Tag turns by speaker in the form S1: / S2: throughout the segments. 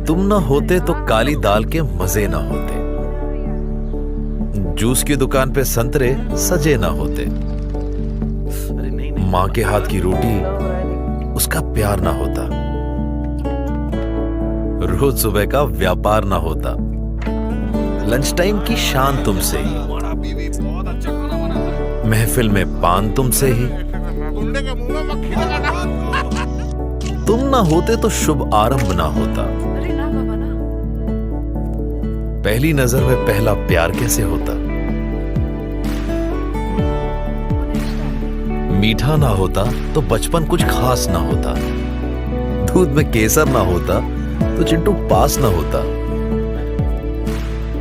S1: तुम न होते तो काली दाल के मजे ना होते, जूस की दुकान पे संतरे सजे ना होते, माँ के हाथ की रोटी उसका प्यार ना होता, रोज सुबह का व्यापार ना होता, लंच टाइम की शान तुमसे ही, महफिल में पान तुमसे ही, तुम ना होते तो शुभ आरंभ ना होता, पहली नजर में पहला प्यार कैसे होता, मीठा ना होता तो बचपन कुछ खास ना होता, दूध में केसर ना होता तो चिंटू पास ना होता,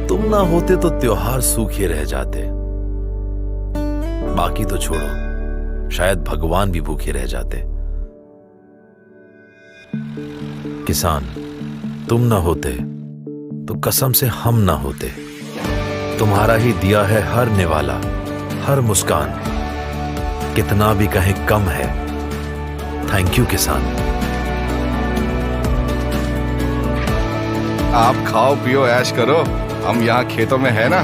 S1: तुम ना होते तो त्योहार सूखे रह जाते, बाकी तो छोड़ो, शायद भगवान भी भूखे रह जाते। किसान, तुम ना होते तो कसम से हम ना होते, तुम्हारा ही दिया है हर निवाला, हर मुस्कान, कितना भी कहें कम है। थैंक यू किसान।
S2: आप खाओ पियो ऐश करो, हम यहाँ खेतों में है ना।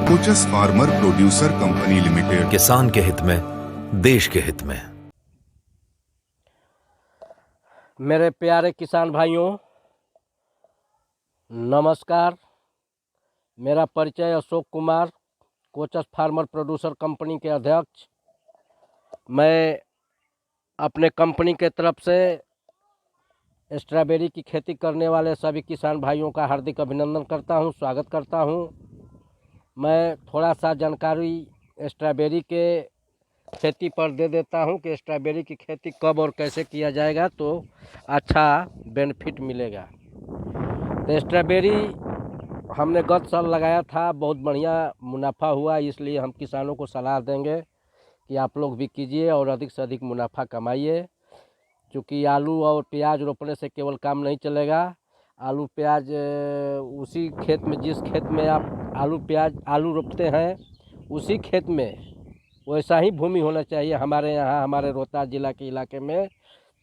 S3: Kochas farmer producer company limited.
S1: किसान के हित में, देश के हित में।
S4: मेरे प्यारे किसान भाइयों, नमस्कार। मेरा परिचय Ashok Kumar, Kochas farmer producer company के अध्यक्ष। मैं अपने कंपनी के तरफ से स्ट्रॉबेरी की खेती करने वाले सभी किसान भाइयों का हार्दिक अभिनंदन करता हूं, स्वागत करता हूं। मैं थोड़ा सा जानकारी स्ट्रॉबेरी के खेती पर दे देता हूं कि स्ट्रॉबेरी की खेती कब और कैसे किया जाएगा तो अच्छा बेनिफिट मिलेगा। तो स्ट्रॉबेरी हमने गत साल लगाया था, बहुत बढ़िया मुनाफा हुआ, इसलिए हम किसानों को सलाह देंगे कि आप लोग भी कीजिए और अधिक से अधिक मुनाफा कमाइए। क्योंकि आलू और प्याज रोपने से केवल काम नहीं चलेगा। आलू प्याज उसी खेत में, जिस खेत में आप आलू रोपते हैं उसी खेत में वैसा ही भूमि होना चाहिए। हमारे यहाँ, हमारे रोहतास जिला के इलाके में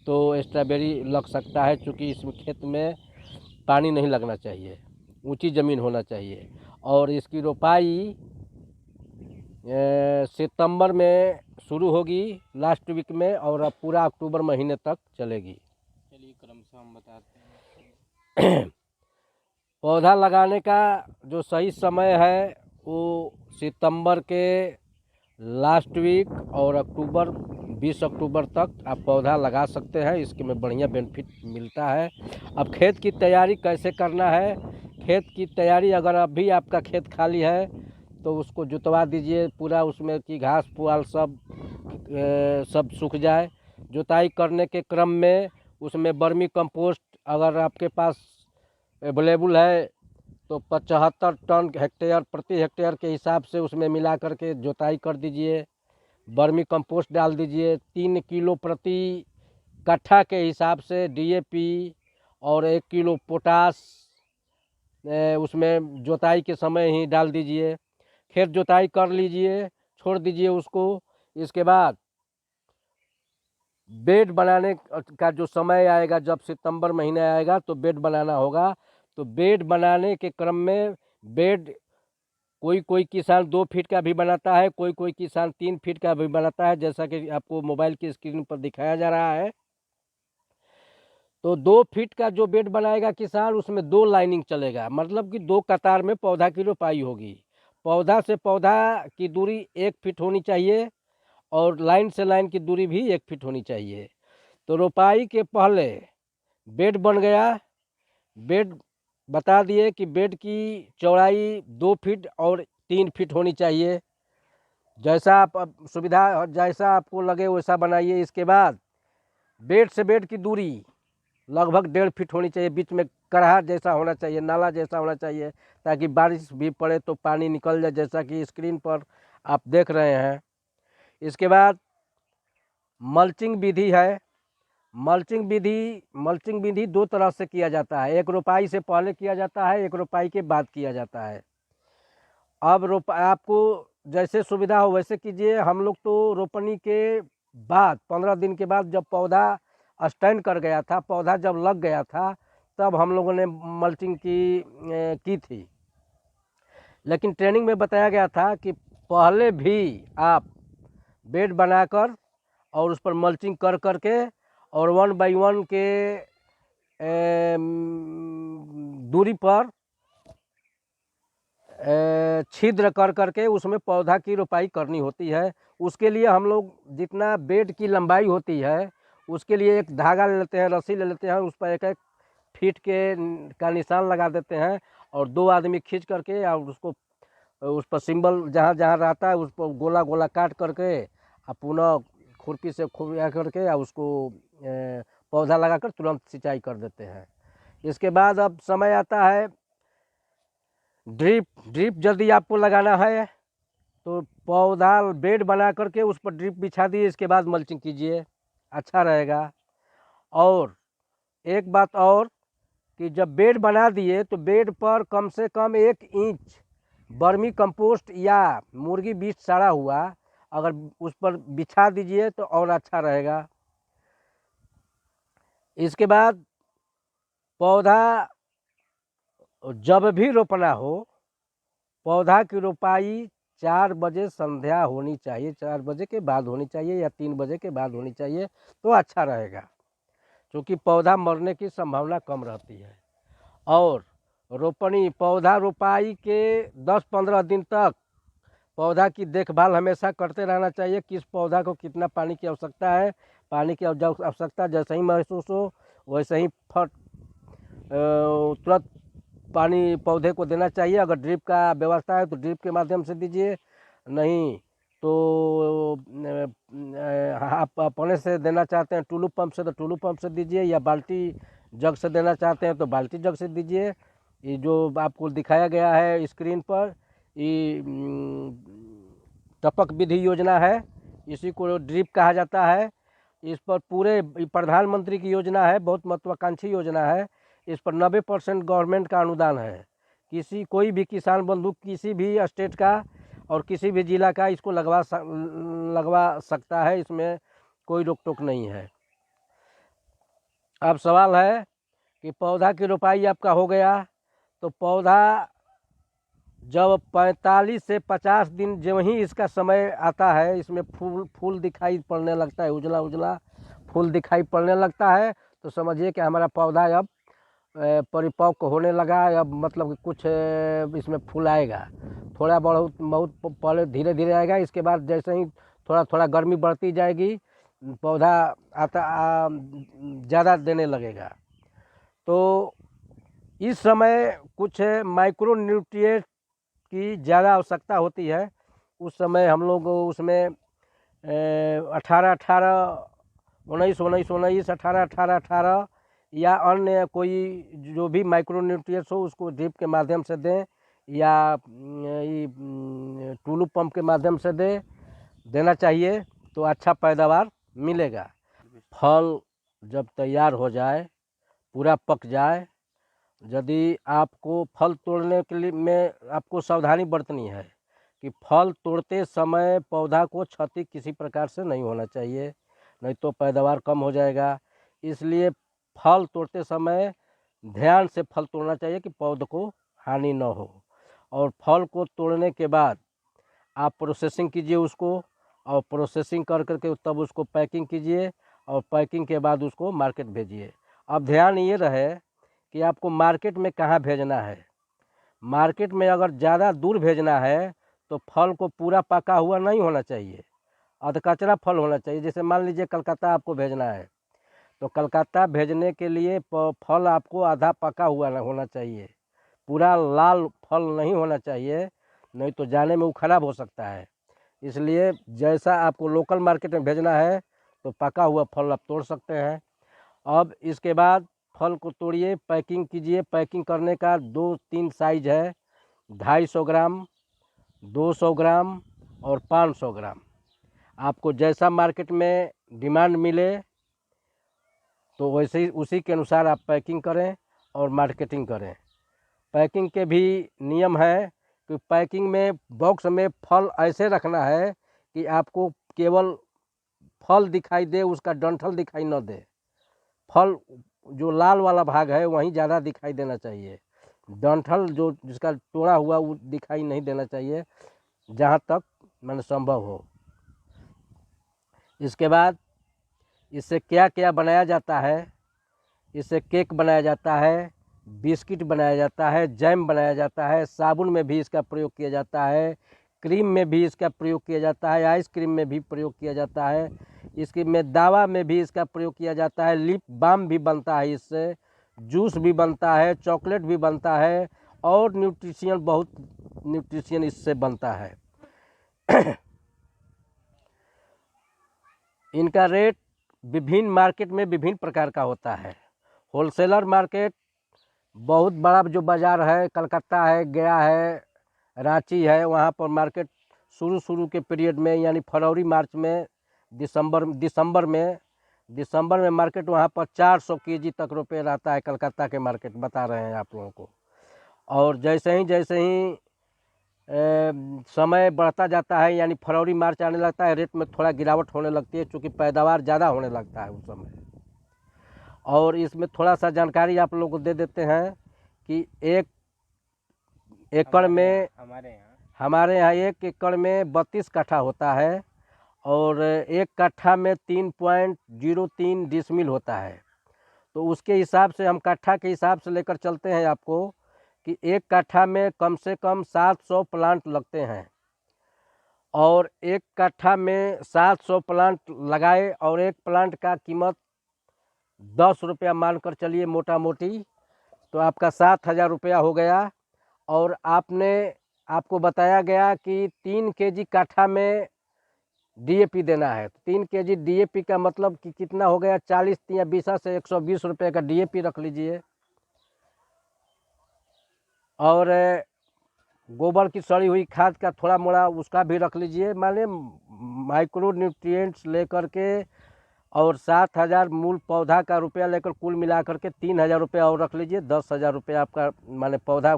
S4: तो स्ट्रॉबेरी लग सकता है, क्योंकि इस खेत में पानी नहीं लगना चाहिए, ऊंची ज़मीन होना चाहिए। और इसकी रोपाई सितंबर में शुरू होगी, लास्ट वीक में, और अब पूरा अक्टूबर महीने तक चलेगी।
S5: चलिए क्रमशः हम बताते हैं।
S4: पौधा लगाने का जो सही समय है वो सितंबर के लास्ट वीक और 20 अक्टूबर तक आप पौधा लगा सकते हैं। इसके में बढ़िया बेनिफिट मिलता है। अब खेत की तैयारी कैसे करना है? खेत की तैयारी, अगर अभी आपका खेत खाली है तो उसको जुतवा दीजिए पूरा, उसमें की घास पुआल सब सूख जाए। जुताई करने के क्रम में उसमें वर्मी कंपोस्ट अगर आपके पास अवेलेबल है तो 75 टन प्रति हेक्टेयर के हिसाब से उसमें मिला करके जुताई कर दीजिए। वर्मी कंपोस्ट डाल दीजिए 3 किलो प्रति कट्ठा के हिसाब से डीएपी और 1 किलो पोटास उसमें जुताई के समय ही डाल दीजिए। खेत जुताई कर लीजिए, छोड़ दीजिए उसको। इसके बाद बेड बनाने का जो समय आएगा, जब सितंबर महीने आएगा तो बेड बनाना होगा। तो बेड बनाने के क्रम में बेड कोई किसान 2 फीट का भी बनाता है, कोई किसान 3 फीट का भी बनाता है, जैसा कि आपको मोबाइल की स्क्रीन पर दिखाया जा रहा है। तो 2 फीट का जो बेड बनाएगा किसान, उसमें 2 लाइनिंग चलेगा, मतलब कि 2 कतार में पौधा की रोपाई होगी। पौधा से पौधा की दूरी 1 फीट होनी चाहिए और लाइन से लाइन की दूरी भी 1 फीट होनी चाहिए। तो रोपाई के पहले बेड बन गया। बेड बता दिए कि बेड की चौड़ाई 2 फीट और 3 फीट होनी चाहिए। जैसा आप सुविधा, जैसा आपको लगे वैसा बनाइए। इसके बाद बेड से बेड की दूरी लगभग 1.5 फीट होनी चाहिए। बीच में करहा जैसा होना चाहिए, नाला जैसा होना चाहिए, ताकि बारिश भी पड़े तो पानी निकल जाए, जैसा कि स्क्रीन पर आप देख रहे हैं। इसके बाद मल्चिंग विधि है। मल्चिंग विधि 2 तरह से किया जाता है। एक रोपाई से पहले किया जाता है, एक रोपाई के बाद किया जाता है। अब आपको जैसे सुविधा हो वैसे कीजिए। हम लोग तो रोपनी के बाद 15 दिन के बाद, जब पौधा स्टैंड कर गया था, पौधा जब लग गया था, तब हम लोगों ने मल्चिंग की थी। लेकिन ट्रेनिंग में बताया गया था कि पहले भी आप बेड बनाकर और उस पर मल्चिंग कर करके और 1 बाई 1 के दूरी पर छिद्र कर करके उसमें पौधा की रोपाई करनी होती है। उसके लिए हम लोग जितना बेड की लंबाई होती है उसके लिए एक धागा ले लेते हैं, रस्सी ले लेते हैं, उस पर 1-1 फीट का निशान लगा देते हैं और 2 आदमी खींच करके और उसको उस पर सिंबल जहाँ जहाँ रहता है उस पर गोला गोला काट करके और पुनः खुरपी से खुरपा करके और उसको पौधा लगाकर तुरंत सिंचाई कर देते हैं। इसके बाद अब समय आता है ड्रिप यदि आपको लगाना है तो पौधा बेड बना करके उस पर ड्रिप बिछा दिए, इसके बाद मल्चिंग कीजिए, अच्छा रहेगा। और एक बात और कि जब बेड बना दिए तो बेड पर कम से कम 1 इंच वर्मी कंपोस्ट या मुर्गी बीज सड़ा हुआ अगर उस पर बिछा दीजिए तो और अच्छा रहेगा। इसके बाद पौधा जब भी रोपना हो, पौधा की रोपाई 4 बजे संध्या होनी चाहिए, 4 बजे के बाद होनी चाहिए या 3 बजे के बाद होनी चाहिए तो अच्छा रहेगा, क्योंकि पौधा मरने की संभावना कम रहती है। और पौधा रोपाई के 10-15 दिन तक पौधा की देखभाल हमेशा करते रहना चाहिए। किस पौधा को कितना पानी की आवश्यकता है, पानी की आवश्यकता जैसे ही महसूस हो वैसे ही तुरंत पानी पौधे को देना चाहिए। अगर ड्रिप का व्यवस्था है तो ड्रिप के माध्यम से दीजिए, नहीं तो आप अपने से देना चाहते हैं टुल्लू पंप से तो टुल्लू पंप से दीजिए, या बाल्टी जग से देना चाहते हैं तो बाल्टी जग से दीजिए। ये जो आपको दिखाया गया है स्क्रीन पर, ये टपक विधि योजना है, इसी को ड्रिप कहा जाता है। इस पर पूरे प्रधानमंत्री की योजना है, बहुत महत्वाकांक्षी योजना है। इस पर 90% गवर्नमेंट का अनुदान है। कोई भी किसान बंधु किसी भी स्टेट का और किसी भी जिला का इसको लगवा सकता है, इसमें कोई रोक टोक नहीं है। अब सवाल है कि पौधा की रोपाई आपका हो गया तो पौधा जब 45 से 50 दिन जब ही इसका समय आता है, इसमें फूल दिखाई पड़ने लगता है, उजला उजला फूल दिखाई पड़ने लगता है, तो समझिए कि हमारा पौधा अब परिपक्व होने लगा। अब मतलब कि कुछ इसमें फूल आएगा, थोड़ा बहुत पहले धीरे धीरे आएगा। इसके बाद जैसे ही थोड़ा थोड़ा गर्मी बढ़ती जाएगी पौधा ज़्यादा देने लगेगा। तो इस समय कुछ माइक्रो न्यूट्रिएंट की ज़्यादा आवश्यकता होती है। उस समय हम लोग उसमें 18-18, 19-19, 18-18 या अन्य कोई जो भी माइक्रो न्यूट्रिएंट्स हो उसको ड्रिप के माध्यम से दें या टुल्लू पंप के माध्यम से देना चाहिए तो अच्छा पैदावार मिलेगा। फल जब तैयार हो जाए, पूरा पक जाए, यदि आपको फल तोड़ने के लिए में आपको सावधानी बरतनी है कि फल तोड़ते समय पौधा को क्षति किसी प्रकार से नहीं होना चाहिए, नहीं तो पैदावार कम हो जाएगा। इसलिए फल तोड़ते समय ध्यान से फल तोड़ना चाहिए कि पौधे को हानि न हो। और फल को तोड़ने के बाद आप प्रोसेसिंग कीजिए उसको, और प्रोसेसिंग कर करके तब उसको पैकिंग कीजिए, और पैकिंग के बाद उसको मार्केट भेजिए। अब ध्यान ये रहे कि आपको मार्केट में कहाँ भेजना है। मार्केट में अगर ज़्यादा दूर भेजना है तो फल को पूरा पका हुआ नहीं होना चाहिए, अधकचरा फल होना चाहिए। जैसे मान लीजिए कलकत्ता आपको भेजना है तो कलकत्ता भेजने के लिए फल आपको आधा पका हुआ होना चाहिए, पूरा लाल फल नहीं होना चाहिए, नहीं तो जाने में वो खराब हो सकता है। इसलिए जैसा आपको लोकल मार्केट में भेजना है तो पका हुआ फल आप तोड़ सकते हैं। अब इसके बाद फल को तोड़िए, पैकिंग कीजिए। पैकिंग करने का 2-3 साइज है, 250 ग्राम, 200 ग्राम और 500 ग्राम। आपको जैसा मार्केट में डिमांड मिले तो वैसे ही उसी के अनुसार आप पैकिंग करें और मार्केटिंग करें। पैकिंग के भी नियम है कि पैकिंग में बॉक्स में फल ऐसे रखना है कि आपको केवल फल दिखाई दे, उसका डंठल दिखाई न दे। फल जो लाल वाला भाग है वहीं ज़्यादा दिखाई देना चाहिए। डंठल जो जिसका तोड़ा हुआ वो दिखाई नहीं देना चाहिए, जहाँ तक माने संभव हो। इसके बाद इससे क्या क्या बनाया जाता है, इससे केक बनाया जाता है, बिस्किट बनाया जाता है, जैम बनाया जाता है, साबुन में भी इसका प्रयोग किया जाता है, क्रीम में भी इसका प्रयोग किया जाता है, आइसक्रीम में भी प्रयोग किया जाता है, इसके में दवा में भी इसका प्रयोग किया जाता है, लिप बाम भी बनता है इससे, जूस भी बनता है, चॉकलेट भी बनता है और बहुत न्यूट्रिशियन इससे बनता है। इनका रेट विभिन्न मार्केट में विभिन्न प्रकार का होता है। होलसेलर मार्केट बहुत बड़ा जो बाज़ार है, कलकत्ता है, गया है, रांची है, वहाँ पर मार्केट शुरू के पीरियड में यानी फरवरी मार्च में दिसंबर में मार्केट वहाँ पर 400 केजी तक रुपये रहता है। कलकत्ता के मार्केट बता रहे हैं आप लोगों को। और जैसे ही समय बढ़ता जाता है यानी फरवरी मार्च आने लगता है, रेट में थोड़ा गिरावट होने लगती है, क्योंकि पैदावार ज़्यादा होने लगता है उस समय। और इसमें थोड़ा सा जानकारी आप लोगों को दे देते हैं कि 1 एकड़ में हमारे यहाँ 1 एकड़ में 32 कट्ठा होता है और 1 कट्ठा में 3.03 डिसमिल होता है। तो उसके हिसाब से हम कट्ठा के हिसाब से लेकर चलते हैं आपको कि 1 कट्ठा में कम से कम 700 प्लांट लगते हैं। और 1 कट्ठा में 700 प्लांट लगाए और एक प्लांट का कीमत 10 रुपया मानकर चलिए मोटा मोटी, तो आपका 7,000 रुपया हो गया। और आपको बताया गया कि 3 केजी कट्ठा में डीएपी देना है। 3 केजी डीएपी का मतलब कि कितना हो गया, 40 या 20 से 120 रुपये का डीएपी रख लीजिए। और गोबर की सड़ी हुई खाद का थोड़ा मोड़ा उसका भी रख लीजिए, माने माइक्रो न्यूट्रिएंट्स लेकर के और 7,000 मूल पौधा का रुपया लेकर कुल मिला करके 3,000 रुपया और रख लीजिए। 10,000 रुपया आपका माने पौधा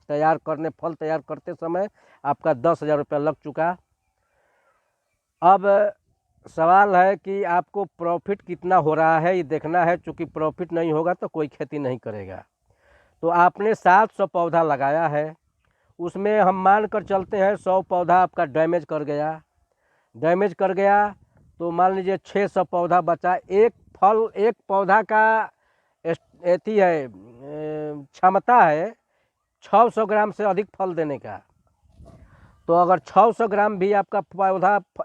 S4: तैयार करने, फल तैयार करते समय आपका 10,000 रुपया लग चुका। अब सवाल है कि आपको प्रॉफिट कितना हो रहा है ये देखना है, चूँकि प्रॉफिट नहीं होगा तो कोई खेती नहीं करेगा। तो आपने 700 पौधा लगाया है, उसमें हम मान कर चलते हैं 100 पौधा आपका डैमेज कर गया तो मान लीजिए 600 पौधा बचा। एक पौधा का एथी है, क्षमता है 600 ग्राम से अधिक फल देने का। तो अगर 600 ग्राम भी आपका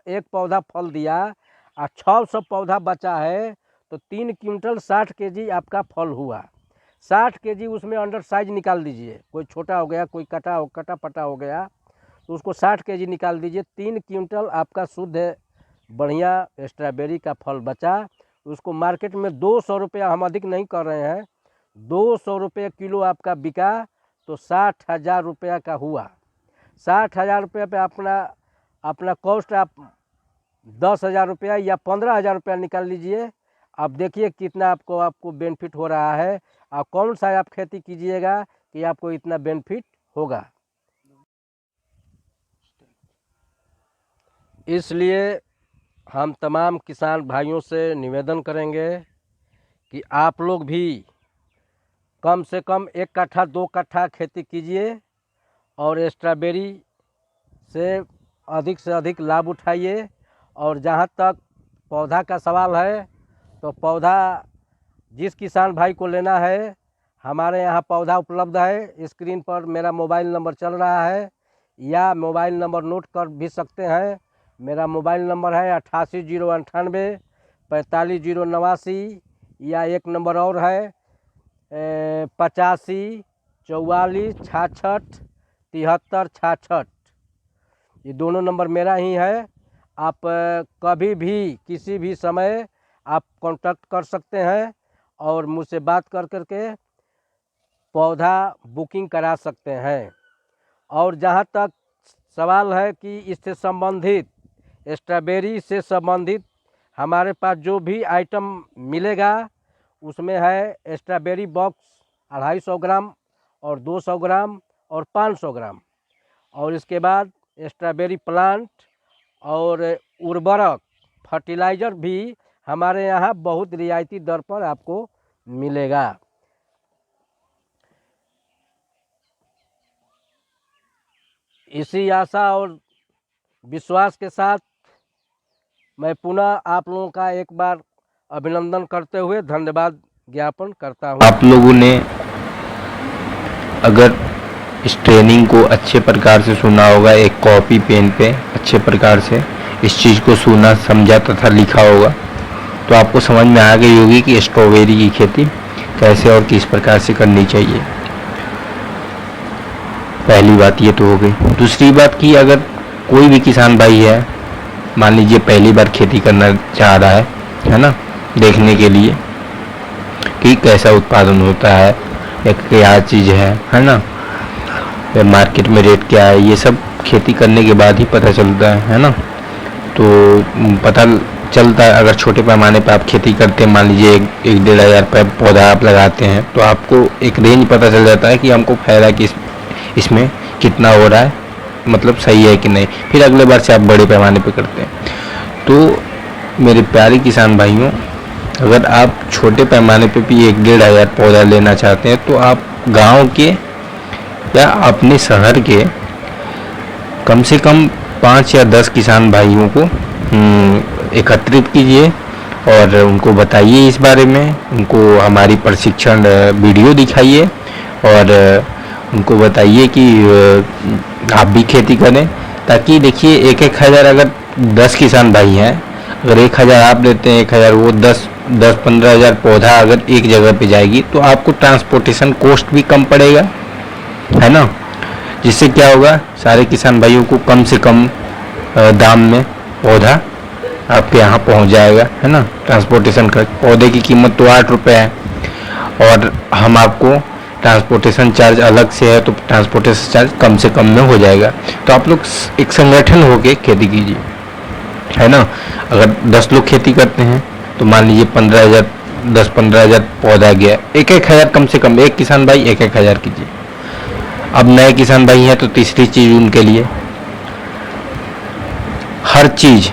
S4: एक पौधा फल दिया और 600 पौधा बचा है तो 3 क्विंटल 60 केजी आपका फल हुआ। 60 केजी उसमें अंडर साइज निकाल दीजिए, कोई छोटा हो गया, कोई कटा पटा हो गया, तो उसको 60 केजी निकाल दीजिए। 3 क्विंटल आपका शुद्ध बढ़िया स्ट्रॉबेरी का फल बचा। उसको मार्केट में 200 रुपया, हम अधिक नहीं कर रहे हैं, 200 रुपये किलो आपका बिका, तो 60,000 रुपया का हुआ। 60,000 रुपये पे अपना कॉस्ट आप 10,000 रुपया या 15,000 रुपया निकाल लीजिए। अब देखिए कितना आपको बेनिफिट हो रहा है और कौन सा आप खेती कीजिएगा कि आपको इतना बेनिफिट होगा। इसलिए हम तमाम किसान भाइयों से निवेदन करेंगे कि आप लोग भी कम से कम 1 कट्ठा 2 कट्ठा खेती कीजिए और स्ट्रॉबेरी से अधिक लाभ उठाइए। और जहाँ तक पौधा का सवाल है तो पौधा जिस किसान भाई को लेना है, हमारे यहाँ पौधा उपलब्ध है। स्क्रीन पर मेरा मोबाइल नंबर चल रहा है या मोबाइल नंबर नोट कर भी सकते हैं। मेरा मोबाइल नंबर है 88,098 45,089 या एक नंबर और है 85 44 66 73 66। ये दोनों नंबर मेरा ही है। आप कभी भी किसी भी समय आप कांटेक्ट कर सकते हैं और मुझसे बात करके पौधा बुकिंग करा सकते हैं। और जहाँ तक सवाल है कि इससे संबंधित स्ट्रॉबेरी से संबंधित हमारे पास जो भी आइटम मिलेगा उसमें है स्ट्रॉबेरी बॉक्स 250 ग्राम और 200 ग्राम और 500 ग्राम, और इसके बाद स्ट्रॉबेरी प्लांट और उर्वरक फर्टिलाइज़र भी हमारे यहाँ बहुत रियायती दर पर आपको मिलेगा। इसी आशा और विश्वास के साथ मैं पुनः आप लोगों का एक बार अभिनंदन करते हुए धन्यवाद ज्ञापन करता हूँ।
S6: आप लोगों ने अगर इस ट्रेनिंग को अच्छे प्रकार से सुना होगा, एक कॉपी पेन पे अच्छे प्रकार से इस चीज़ को सुना, समझा तथा लिखा होगा, तो आपको समझ में आ गई होगी कि स्ट्रॉबेरी की खेती कैसे और किस प्रकार से करनी चाहिए। पहली बात ये तो हो गई। दूसरी बात कि अगर कोई भी किसान भाई है, मान लीजिए पहली बार खेती करना चाह रहा है ना, देखने के लिए कि कैसा उत्पादन होता है या क्या चीज़ है ना, मार्केट में रेट क्या है, ये सब खेती करने के बाद ही पता चलता है ना। तो पता चलता है अगर छोटे पैमाने पर आप खेती करते हैं, मान लीजिए 1-1.5 हज़ार रुपये पौधा आप लगाते हैं, तो आपको एक रेंज पता चल जाता है कि हमको फायदा इसमें कितना हो रहा है, मतलब सही है कि नहीं। फिर अगले बार से आप बड़े पैमाने पे करते हैं। तो मेरे प्यारे किसान भाइयों, अगर आप छोटे पैमाने पे भी 1-1.5 हज़ार पौधा लेना चाहते हैं, तो आप गांव के या अपने शहर के कम से कम 5 या 10 किसान भाइयों को एकत्रित कीजिए और उनको बताइए इस बारे में, उनको हमारी प्रशिक्षण वीडियो दिखाइए और उनको बताइए कि आप भी खेती करें। ताकि देखिए 1-1 हज़ार अगर 10 किसान भाई हैं, अगर 1 हज़ार आप लेते हैं, 1 हज़ार वो 10-15 हज़ार पौधा अगर एक जगह पे जाएगी, तो आपको ट्रांसपोर्टेशन कॉस्ट भी कम पड़ेगा, है ना। जिससे क्या होगा, सारे किसान भाइयों को कम से कम दाम में पौधा आपके यहाँ पहुँच जाएगा, है ना। ट्रांसपोर्टेशन का पौधे की कीमत तो 8 रुपये है और हम आपको ट्रांसपोर्टेशन चार्ज अलग से है, तो ट्रांसपोर्टेशन चार्ज कम से कम में हो जाएगा। तो आप लोग एक संगठन होके खेती कीजिए, है ना। अगर 10 लोग खेती करते हैं तो मान लीजिए 10-15 हज़ार पौधा गया, 1-1 हज़ार कम से कम, एक किसान भाई 1-1 हज़ार कीजिए। अब नए किसान भाई हैं तो तीसरी चीज़ उनके लिए, हर चीज़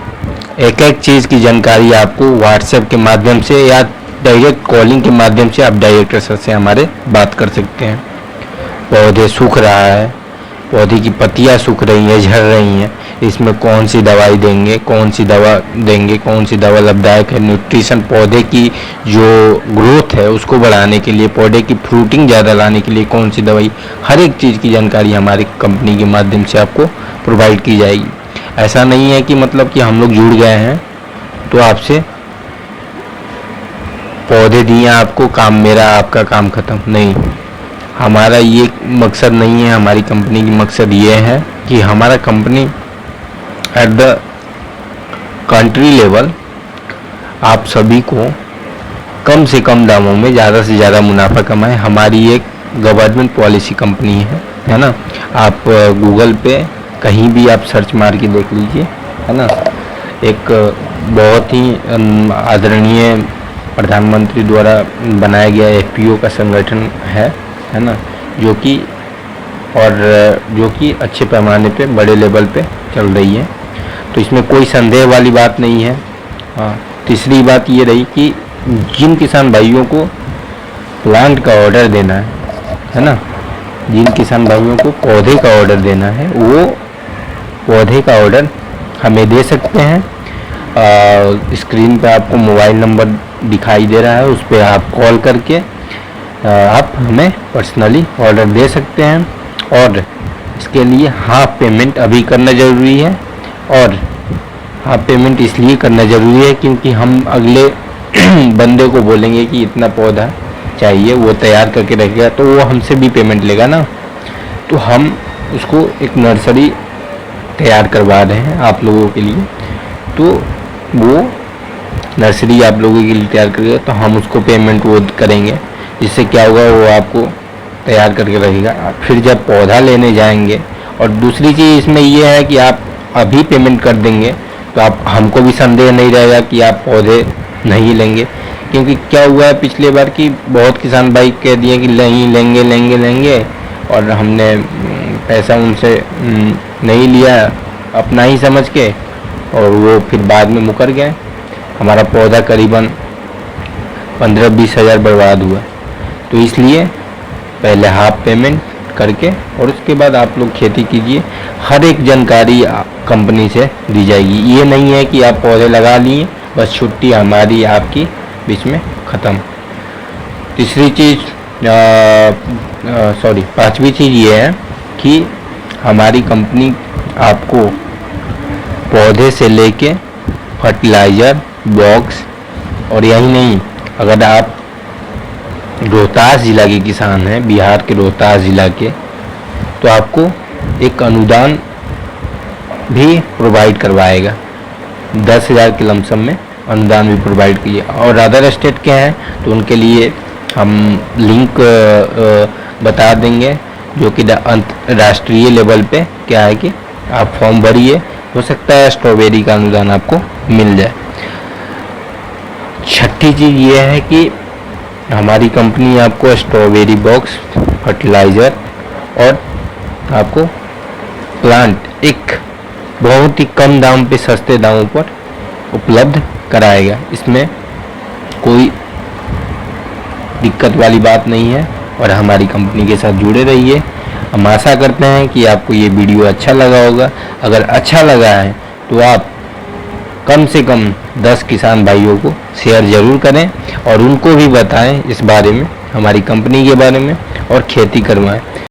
S6: एक चीज़ की जानकारी आपको व्हाट्सएप के माध्यम से या डायरेक्ट कॉलिंग के माध्यम से आप डायरेक्टर सर से हमारे बात कर सकते हैं। पौधे सूख रहा है, पौधे की पत्तियां सूख रही हैं, झड़ रही हैं, इसमें कौन सी दवाई देंगे, कौन सी दवा लाभदायक है, न्यूट्रिशन पौधे की जो ग्रोथ है उसको बढ़ाने के लिए, पौधे की फ्रूटिंग ज़्यादा लाने के लिए कौन सी दवाई, हर एक चीज़ की जानकारी हमारी कंपनी के माध्यम से आपको प्रोवाइड की जाएगी। ऐसा नहीं है कि मतलब कि हम लोग जुड़ गए हैं तो आपसे पौधे दिए आपको, काम मेरा, आपका काम ख़त्म, नहीं। हमारा ये मकसद नहीं है। हमारी कंपनी की मकसद ये है कि हमारा company at the country level आप सभी को कम से कम दामों में ज़्यादा से ज़्यादा मुनाफा कमाए। हमारी एक गवर्नमेंट पॉलिसी कंपनी है ना। आप गूगल पे कहीं भी आप सर्च मार के देख लीजिए, है ना। एक बहुत ही आदरणीय प्रधानमंत्री द्वारा बनाया गया FPO का संगठन है ना, जो कि अच्छे पैमाने पे, बड़े लेवल पे चल रही है। तो इसमें कोई संदेह वाली बात नहीं है। हाँ, तीसरी बात ये रही कि जिन किसान भाइयों को प्लांट का ऑर्डर देना है ना, जिन किसान भाइयों को पौधे का ऑर्डर देना है, वो पौधे का ऑर्डर हमें दे सकते हैं। स्क्रीन पे आपको मोबाइल नंबर दिखाई दे रहा है, उस पर आप कॉल करके आप हमें पर्सनली ऑर्डर दे सकते हैं। और इसके लिए हाफ पेमेंट अभी करना ज़रूरी है। और हाफ पेमेंट इसलिए करना ज़रूरी है क्योंकि हम अगले बंदे को बोलेंगे कि इतना पौधा चाहिए, वो तैयार करके रखेगा, तो वो हमसे भी पेमेंट लेगा ना। तो हम उसको एक नर्सरी तैयार करवा रहे हैं आप लोगों के लिए। तो वो नर्सरी आप लोगों के लिए तैयार करेगा, तो हम उसको पेमेंट वो करेंगे। जिससे क्या होगा, वो आपको तैयार करके रखेगा। फिर जब पौधा लेने जाएंगे, और दूसरी चीज़ इसमें ये है कि आप अभी पेमेंट कर देंगे तो आप, हमको भी संदेह नहीं रहेगा कि आप पौधे नहीं लेंगे। क्योंकि क्या हुआ है पिछले बार की, बहुत किसान भाई कह दिए कि नहीं लेंगे, और हमने पैसा उनसे नहीं लिया अपना ही समझ के, और वो फिर बाद में मुकर गए। हमारा पौधा करीबन 15-20 हज़ार बर्बाद हुआ। तो इसलिए पहले हाफ पेमेंट करके और उसके बाद आप लोग खेती कीजिए। हर एक जानकारी कंपनी से दी जाएगी। ये नहीं है कि आप पौधे लगा लिए बस छुट्टी हमारी आपकी बीच में ख़त्म। तीसरी चीज़ पांचवी चीज़ ये है कि हमारी कंपनी आपको पौधे से लेके फर्टिलाइज़र बॉक्स, और यही नहीं, अगर आप रोहतास ज़िला के किसान हैं, बिहार के रोहतास ज़िला के, तो आपको एक अनुदान भी प्रोवाइड करवाएगा। 10,000 के लमसम में अनुदान भी प्रोवाइड किए। और अदर स्टेट के हैं तो उनके लिए हम लिंक बता देंगे, जो कि राष्ट्रीय लेवल पे क्या है कि आप फॉर्म भरिए, हो सकता है स्ट्रॉबेरी का अनुदान आपको मिल जाए। छठी चीज़ ये है कि हमारी कंपनी आपको स्ट्रॉबेरी बॉक्स, फर्टिलाइज़र और आपको प्लांट एक बहुत ही कम दाम पे, सस्ते दामों पर उपलब्ध कराएगा। इसमें कोई दिक्कत वाली बात नहीं है और हमारी कंपनी के साथ जुड़े रहिए। हम आशा करते हैं कि आपको ये वीडियो अच्छा लगा होगा। अगर अच्छा लगा है तो आप कम से कम 10 किसान भाइयों को शेयर ज़रूर करें और उनको भी बताएं इस बारे में, हमारी कंपनी के बारे में, और खेती करवाएं।